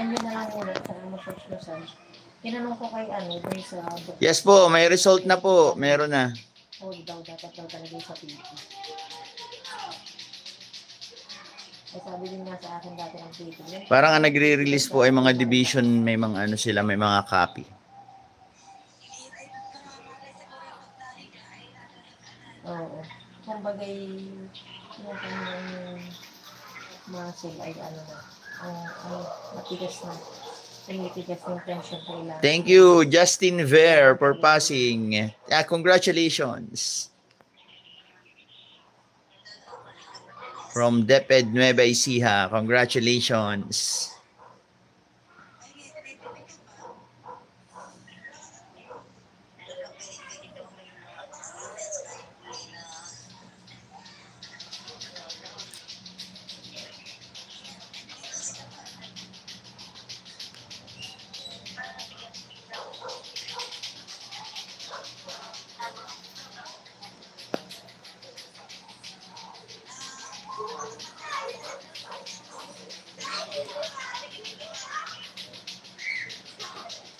nyo na lang ulit sa search ko sa. Tinanong ko kay doon sa... Yes po, may result na po. Meron na. Daw, dapat daw talaga sa PT. Sabi din nga sa akin dati ng PT. Parang ang nagre-release po ay mga division, may mga ano sila, may mga copy. Oo. Kumbagay, yung kanyang muscle ay ano na, matigas na. Tumitigas yung tension nila. Thank you, Justin Ver, for passing. Congratulations. From DepEd Nueva Ecija, congratulations.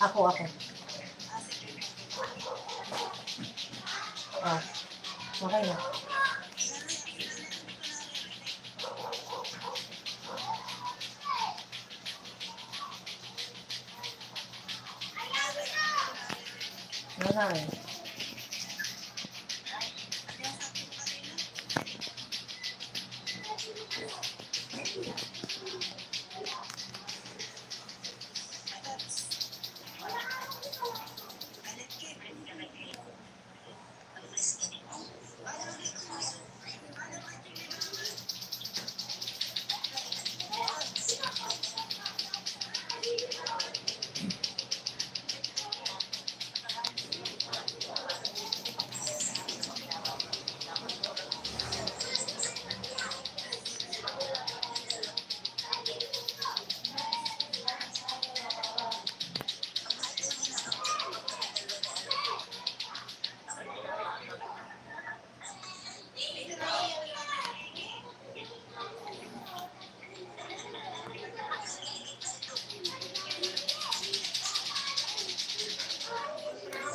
Ako. Okay na. Okay.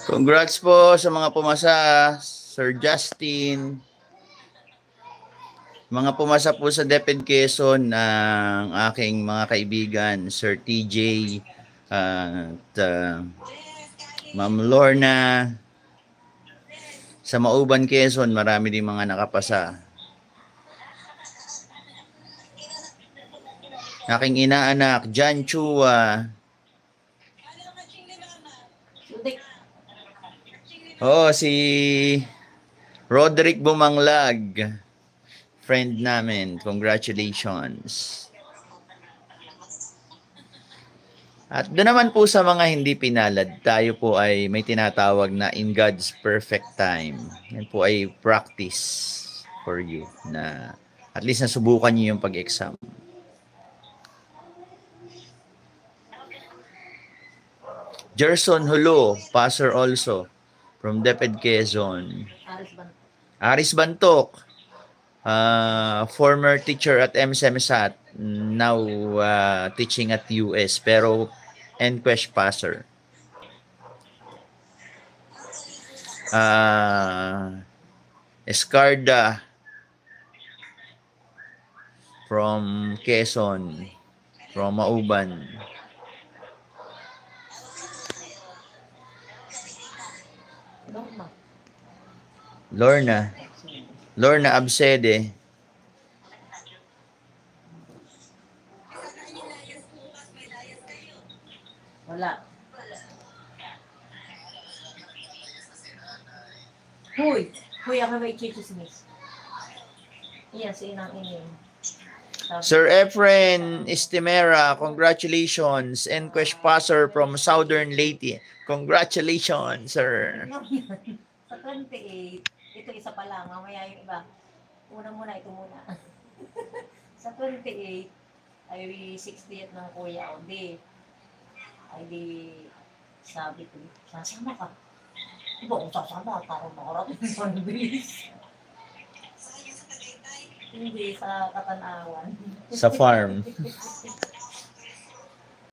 Congrats po sa mga pumasa, Sir Justin. Mga pumasa po sa DepEd Quezon ng aking mga kaibigan, Sir TJ, at Ma'am Lorna. Sa Mauban, Quezon, marami din mga nakapasa. Aking inaanak, John Chua. Si Roderick Bumanglag, friend namin. Congratulations. At doon naman po sa mga hindi pinalad, tayo po ay may tinatawag na in God's perfect time. Yan po ay practice for you na at least nasubukan niyo yung pag-exam. Gerson Hulo, passer also from DepEd Quezon. Aris Bantok, former teacher at MSMSAT, now teaching at US, pero NQuest passer. Escarda from Quezon, from Mauban. Lorna Absede. Wala. Huy, ako may chichismis. Iya, si inang ini. Sir Efren Estimera, congratulations. NQuest passer from Southern Leyte. Congratulations, sir. Sa 28, ito isa pa lang, mamaya yung iba. Muna, ito muna. Sa 28, ay 60th ng Kuya Audi. Ay di, sabi ko, sasama ka. Diba kung sasama, parang makarating sa bilis. Hindi, sa Katanawan. Sa farm.